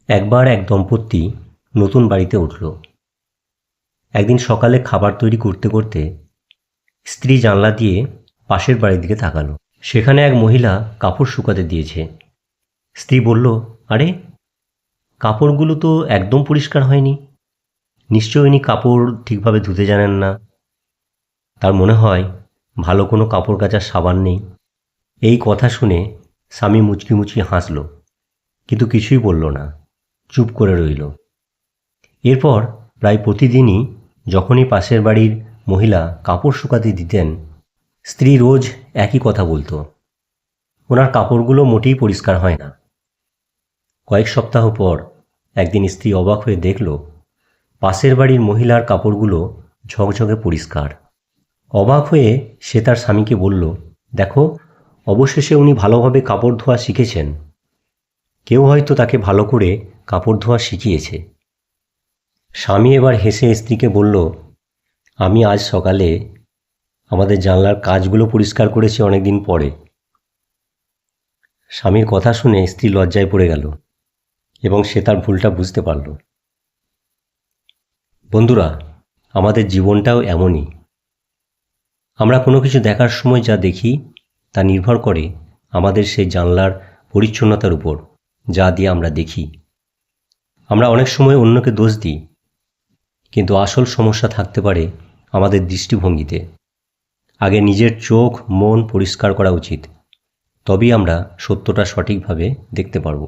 একবার এক দম্পতি নতুন বাড়িতে উঠল। একদিন সকালে খাবার তৈরি করতে করতে স্ত্রী জানলা দিয়ে পাশের বাড়ির দিকে তাকালো। সেখানে এক মহিলা কাপড় শুকাতে দিয়েছে। স্ত্রী বলল, আরে, কাপড়গুলো তো একদম পরিষ্কার হয়নি। নিশ্চয়ই ইনি কাপড় ঠিকভাবে ধুতে জানেন না। তার মনে হয় ভালো কোনো কাপড় কাচার সাবান নেই। এই কথা শুনে স্বামী মুচকি মুচকি হাসল, কিন্তু কিছুই বলল না, চুপ করে রইল। এরপর প্রায় প্রতিদিনই যখনই পাশের বাড়ির মহিলা কাপড় শুকাতে দিতেন, স্ত্রী রোজ একই কথা বলতো, ওনার কাপড়গুলো মোটেই পরিষ্কার হয় না। কয়েক সপ্তাহ পর একদিন স্ত্রী অবাক হয়ে দেখল, পাশের বাড়ির মহিলার কাপড়গুলো ঝকঝকে পরিষ্কার। অবাক হয়ে সে তার স্বামীকে বলল, দেখো, অবশেষে উনি ভালোভাবে কাপড় ধোয়া শিখেছেন। কেউ হয়তো তাকে ভালো করে কাপড় ধোয়া শিখিয়েছে। স্বামী এবার হেসে স্ত্রীকে বলল, আমি আজ সকালে আমাদের জানলার কাচগুলো পরিষ্কার করেছি অনেকদিন পরে। স্বামীর কথা শুনে স্ত্রী লজ্জায় পড়ে গেল এবং সে তার ভুলটা বুঝতে পারল। বন্ধুরা, আমাদের জীবনটাও এমনই। আমরা কোনো কিছু দেখার সময় যা দেখি তা নির্ভর করে আমাদের সেই জানলার পরিচ্ছন্নতার উপর, যা দিয়ে আমরা দেখি। আমরা অনেক সময় অন্যকে দোষ দিই, কিন্তু আসল সমস্যা থাকতে পারে আমাদের দৃষ্টিভঙ্গিতে। আগে নিজের চোখ মন পরিষ্কার করা উচিত, তবেই আমরা সত্যটা সঠিকভাবে দেখতে পারব।